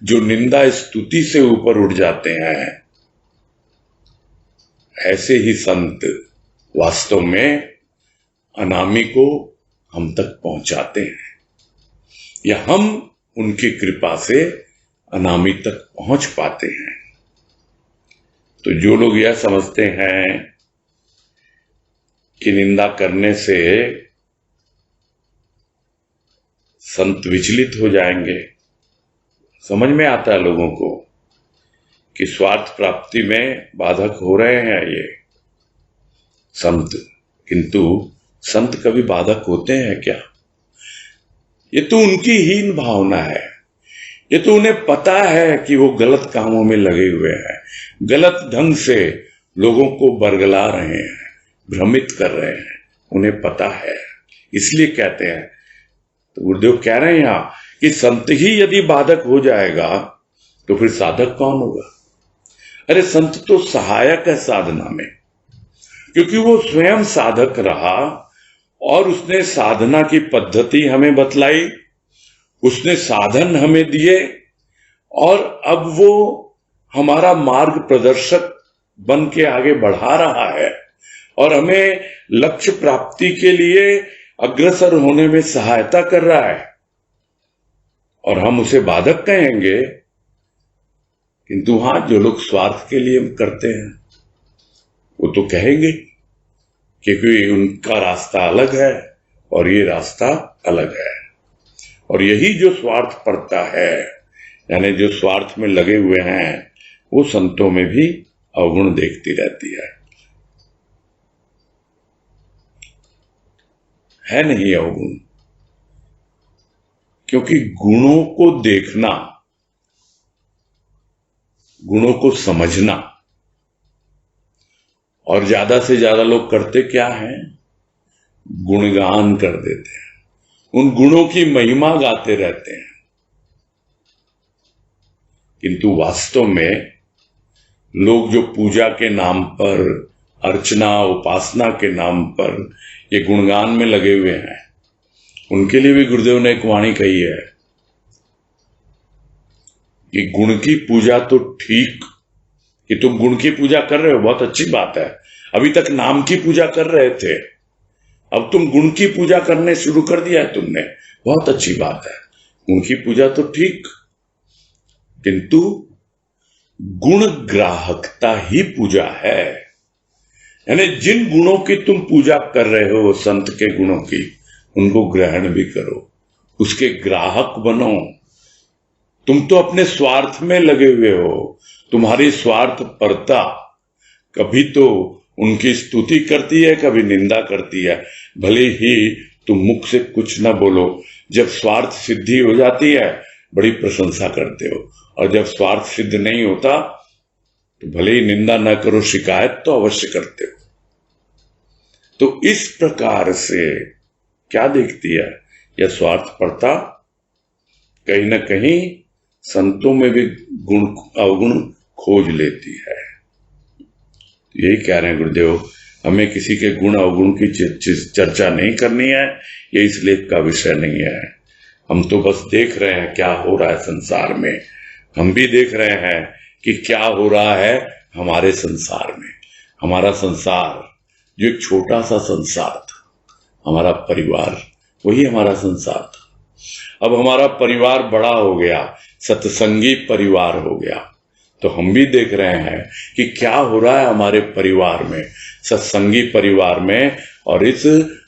जो निंदा स्तुति से ऊपर उठ जाते हैं, ऐसे ही संत वास्तव में अनामी को हम तक पहुंचाते हैं, या हम उनकी कृपा से अनामी तक पहुंच पाते हैं। तो जो लोग यह समझते हैं कि निंदा करने से संत विचलित हो जाएंगे, समझ में आता है लोगों को कि स्वार्थ प्राप्ति में बाधक हो रहे हैं ये संत, किंतु संत कभी बाधक होते हैं क्या? ये तो उनकी हीन भावना है। ये तो उन्हें पता है कि वो गलत कामों में लगे हुए हैं, गलत ढंग से लोगों को बरगला रहे हैं, भ्रमित कर रहे हैं, उन्हें पता है। इसलिए कहते हैं, तो गुरुदेव कह रहे हैं यहां कि संत ही यदि बाधक हो जाएगा तो फिर साधक कौन होगा? अरे संत तो सहायक है साधना में, क्योंकि वो स्वयं साधक रहा और उसने साधना की पद्धति हमें बतलाई, उसने साधन हमें दिए, और अब वो हमारा मार्ग प्रदर्शक बन के आगे बढ़ा रहा है और हमें लक्ष्य प्राप्ति के लिए अग्रसर होने में सहायता कर रहा है। और हम उसे बाधक कहेंगे, किंतु हां, जो लोग स्वार्थ के लिए करते हैं वो तो कहेंगे, क्योंकि उनका रास्ता अलग है और ये रास्ता अलग है। और यही जो स्वार्थ पड़ता है, यानी जो स्वार्थ में लगे हुए हैं, वो संतों में भी अवगुण देखती रहती है नहीं अवगुण? क्योंकि गुणों को देखना, गुणों को समझना, और ज्यादा से ज्यादा लोग करते क्या हैं? गुणगान कर देते हैं, उन गुणों की महिमा गाते रहते हैं। किंतु वास्तव में लोग जो पूजा के नाम पर, अर्चना उपासना के नाम पर ये गुणगान में लगे हुए हैं, उनके लिए भी गुरुदेव ने एक वाणी कही है कि गुण की पूजा तो ठीक, कि तुम गुण की पूजा कर रहे हो, बहुत अच्छी बात है। अभी तक नाम की पूजा कर रहे थे, अब तुम गुण की पूजा करने शुरू कर दिया है तुमने, बहुत अच्छी बात है। गुण की पूजा तो ठीक, किंतु गुण ग्राहकता ही पूजा है। यानी जिन गुणों की तुम पूजा कर रहे हो, संत के गुणों की, उनको ग्रहण भी करो, उसके ग्राहक बनो। तुम तो अपने स्वार्थ में लगे हुए हो, तुम्हारी स्वार्थ परता कभी तो उनकी स्तुति करती है, कभी निंदा करती है। भले ही तुम मुख से कुछ ना बोलो, जब स्वार्थ सिद्धि हो जाती है बड़ी प्रशंसा करते हो, और जब स्वार्थ सिद्ध नहीं होता तो भले ही निंदा ना करो, शिकायत तो अवश्य करते हो। तो इस प्रकार से क्या देखती है? यह स्वार्थपरता कहीं न कहीं संतों में भी गुण अवगुण खोज लेती है। यही कह रहे हैं गुरुदेव, हमें किसी के गुण अवगुण की चर्चा नहीं करनी है, ये इस लेख का विषय नहीं है। हम तो बस देख रहे हैं क्या हो रहा है संसार में। हम भी देख रहे हैं कि क्या हो रहा है हमारे संसार में। हमारा संसार जो एक छोटा सा संसार था, हमारा परिवार, वही हमारा संसार था। अब हमारा परिवार बड़ा हो गया, सत्संगी परिवार हो गया। तो हम भी देख रहे हैं कि क्या हो रहा है हमारे परिवार में, सत्संगी परिवार में और इस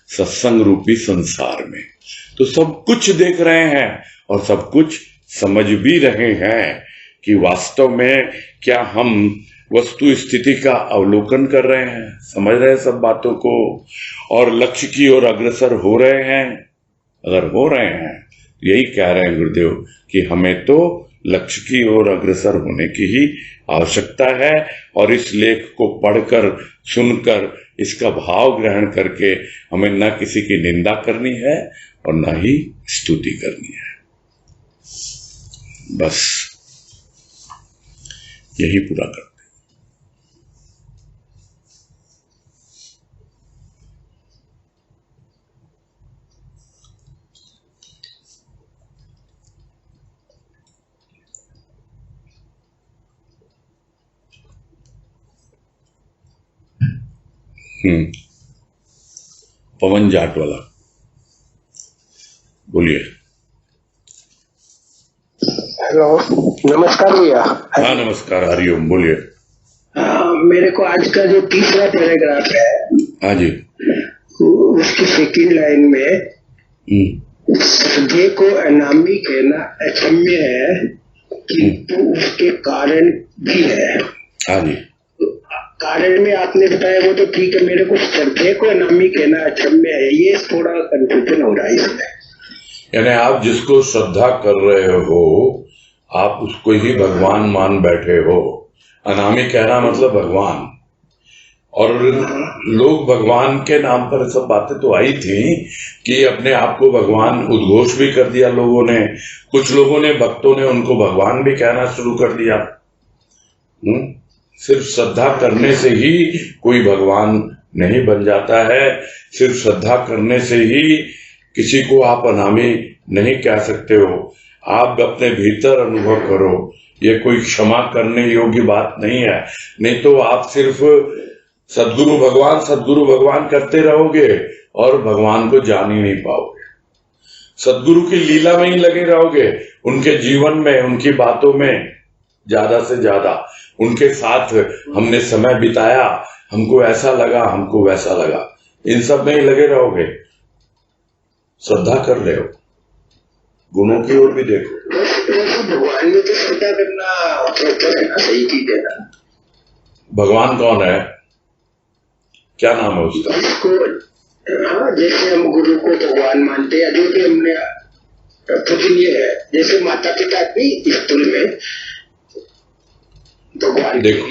सत्संग रूपी संसार में। तो सब कुछ देख रहे हैं और सब कुछ समझ भी रहे हैं कि वास्तव में क्या हम वस्तु स्थिति का अवलोकन कर रहे हैं, समझ रहे हैं सब बातों को और लक्ष्य की ओर अग्रसर हो रहे हैं। अगर हो रहे हैं, यही कह रहे हैं गुरुदेव कि हमें तो लक्ष्य की ओर अग्रसर होने की ही आवश्यकता है। और इस लेख को पढ़कर, सुनकर, इसका भाव ग्रहण करके हमें न किसी की निंदा करनी है और न ही स्तुति करनी है। बस यही पूरा करते पवन जाट वाला बोलिए। हेलो, नमस्कार भैया। हाँ नमस्कार, हरिओम, बोलिए। मेरे को आज का जो तीसरा पैराग्राफ है, हाँ जी, उसकी सेकंड लाइन में श्रद्धे को अनामी कहना अक्षम्य है किंतु उसके कारण भी है। हाँ जी, कारण में आपने बताया वो तो ठीक है, मेरे को श्रद्धे को अनामी कहना अक्षम्य है, ये थोड़ा कंफ्यूजन हो रहा है इसमें। यानी आप जिसको श्रद्धा कर रहे हो आप उसको ही भगवान मान बैठे हो। अनामी कहना मतलब भगवान। और लोग भगवान के नाम पर सब बातें तो आई थी कि अपने आप को भगवान उद्घोष भी कर दिया लोगों ने। कुछ लोगों ने, भक्तों ने उनको भगवान भी कहना शुरू कर दिया। सिर्फ श्रद्धा करने से ही कोई भगवान नहीं बन जाता है। सिर्फ श्रद्धा करने से ही किसी को आप अनामी नहीं कह सकते हो। आप अपने भीतर अनुभव करो, ये कोई क्षमा करने योग्य बात नहीं है। नहीं तो आप सिर्फ सद्गुरु भगवान करते रहोगे और भगवान को जान ही नहीं पाओगे। सद्गुरु की लीला में ही लगे रहोगे, उनके जीवन में, उनकी बातों में ज्यादा से ज्यादा। उनके साथ हमने समय बिताया, हमको ऐसा लगा, हमको वैसा लगा, इन सब में ही लगे रहोगे। श्रद्धा कर रहे हो, गुणों की ओर भी देखो। भगवान में तो श्रद्धा करना सही चीज है ना। भगवान कौन है, क्या नाम है उसका? हाँ, जैसे हम गुरु को भगवान मानते हैं, जो भी हमने पूजनीय है, जैसे माता पिता की स्कूल में भगवान देखो,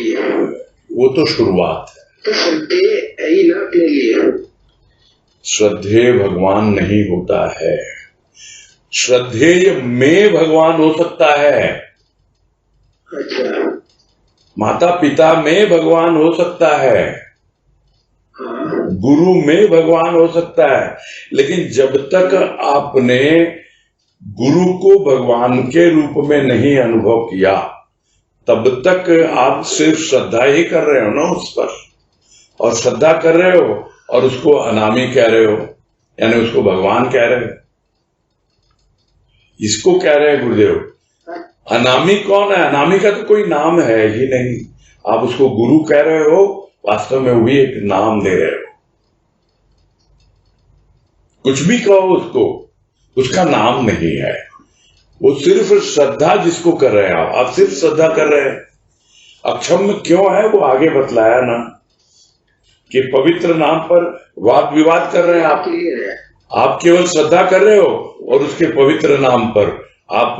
वो तो शुरुआत है। तो श्रद्धे है ही ना अपने लिए। श्रद्धेय भगवान नहीं होता है, श्रद्धेय में भगवान हो सकता है। अच्छा, माता पिता में भगवान हो सकता है, हाँ। गुरु में भगवान हो सकता है। लेकिन जब तक आपने गुरु को भगवान के रूप में नहीं अनुभव किया, तब तक आप सिर्फ श्रद्धा ही कर रहे हो ना उस पर। और श्रद्धा कर रहे हो और उसको अनामी कह रहे हो, यानी उसको भगवान कह रहे हो। इसको कह रहे हैं गुरुदेव। अनामी कौन है? अनामी का तो कोई नाम है ही नहीं। आप उसको गुरु कह रहे हो, वास्तव में वही एक नाम दे रहे हो। कुछ भी कहो उसको, उसका नाम नहीं है। वो सिर्फ श्रद्धा जिसको कर रहे हैं आप सिर्फ श्रद्धा कर रहे हैं। अक्षम क्यों है वो आगे बतलाया ना, कि पवित्र नाम पर वाद विवाद कर रहे हैं आप केवल श्रद्धा कर रहे हो और उसके पवित्र नाम पर आप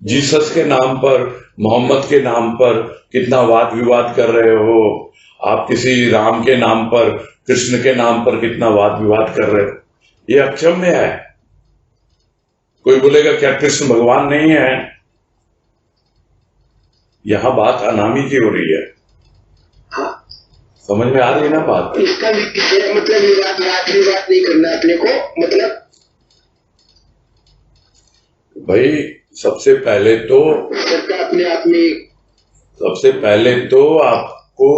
जीसस के नाम पर, मोहम्मद के नाम पर कितना वाद विवाद कर रहे हो। आप किसी राम के नाम पर, कृष्ण के नाम पर कितना वाद विवाद कर रहे हो। ये अक्षम्य है। कोई बोलेगा क्या कृष्ण भगवान नहीं है? यहां बात अनामी की हो रही है। हाँ, समझ में आ रही है ना बात? इसका मतलब विवाद नहीं करना अपने को, मतलब भाई सबसे पहले तो सबका अपने आप में, सबसे पहले तो आपको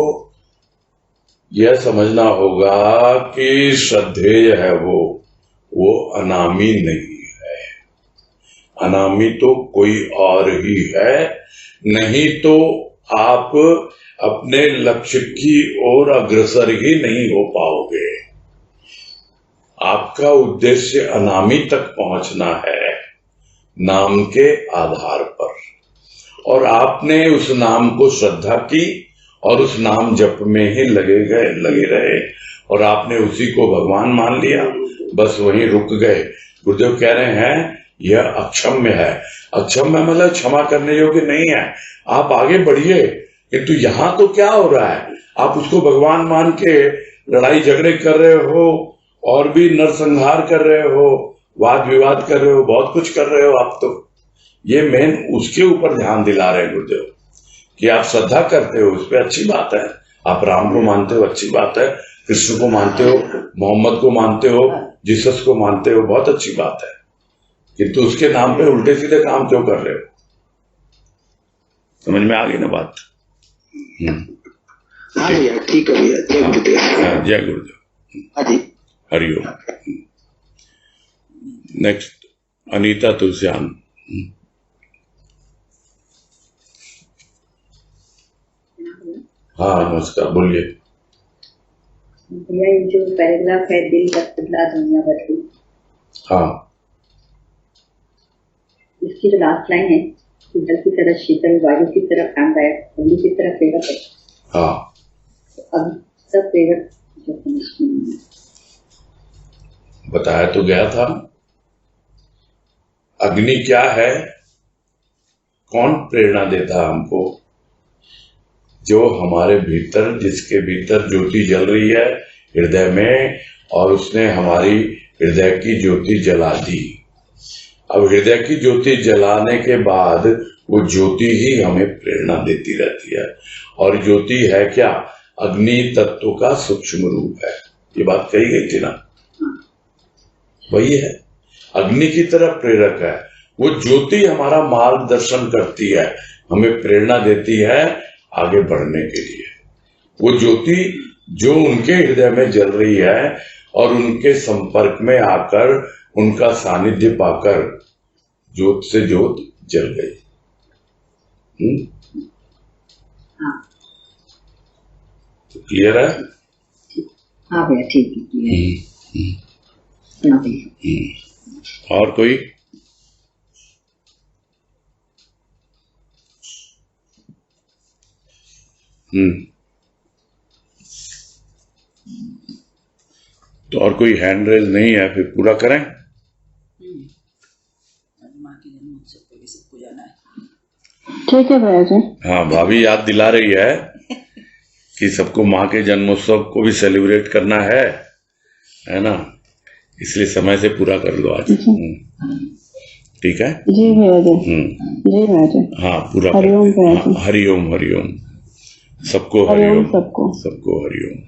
यह समझना होगा कि श्रद्धेय है वो अनामी नहीं है। अनामी तो कोई और ही है, नहीं तो आप अपने लक्ष्य की ओर अग्रसर ही नहीं हो पाओगे। आपका उद्देश्य अनामी तक पहुंचना है नाम के आधार पर, और आपने उस नाम को श्रद्धा की और उस नाम जप में ही लगे रहे और आपने उसी को भगवान मान लिया, बस वहीं रुक गए। गुरुदेव कह रहे हैं यह अक्षम्य है। अक्षम्य मतलब क्षमा करने योग्य नहीं है। आप आगे बढ़िए, किंतु यहां तो क्या हो रहा है, आप उसको भगवान मान के लड़ाई झगड़े कर रहे हो और भी नरसंहार कर रहे हो, वाद विवाद कर रहे हो, बहुत कुछ कर रहे हो आप। तो ये मेन उसके ऊपर ध्यान दिला रहे हैं गुरुदेव कि आप श्रद्धा करते हो, उस पर अच्छी बात है। आप राम को मानते हो, अच्छी बात है। कृष्ण को मानते हो, मोहम्मद को मानते हो, जीसस को मानते हो, बहुत अच्छी बात है। किंतु उसके नाम पे उल्टे सीधे काम क्यों कर रहे हो? समझ में आ गई ना बात? हाँ भैया, ठीक है भैया। जय गुरुदेव। जय गुरुदेव। हरिओम। नेक्स्ट अनीता तुलसियान। हाँ नमस्कार, बोलिए। भैया ये जो पैराग्राफ है, दिल बदला दुनिया बदली, हाँ, इसकी जो लास्ट लाइन है, जल की तरह शीतल, वायु की तरह प्राणदायक, अग्नि की तरह प्रेरक है। हाँ, तो अब सब प्रेरक जो समझ में बताया तो गया था। अग्नि क्या है, कौन प्रेरणा देता हमको? जो हमारे भीतर, जिसके भीतर ज्योति जल रही है हृदय में, और उसने हमारी हृदय की ज्योति जला दी। अब हृदय की ज्योति जलाने के बाद वो ज्योति ही हमें प्रेरणा देती रहती है। और ज्योति है क्या? अग्नि तत्व का सूक्ष्म रूप है। ये बात कही गई थी ना, वही है। अग्नि की तरह प्रेरक है वो ज्योति, हमारा मार्गदर्शन करती है, हमें प्रेरणा देती है आगे बढ़ने के लिए। वो ज्योति जो उनके हृदय में जल रही है और उनके संपर्क में आकर, उनका सानिध्य पाकर ज्योत से ज्योत जल गई। तो क्लियर है? हाँ भैया, ठीक है। और कोई? तो और कोई हैंड रेज नहीं है, फिर पूरा करें। ठीक है भैया जी। हाँ, भाभी याद दिला रही है कि सबको माँ के जन्मोत्सव को भी सेलिब्रेट करना है ना, इसलिए समय से पूरा कर लो आज। ठीक है जी भैया जी। जी भैया जी। हाँ, पूरा। हरिओम भैया जी। हरिओम हरिओम। सबको हरिओम, सबको हरिओम।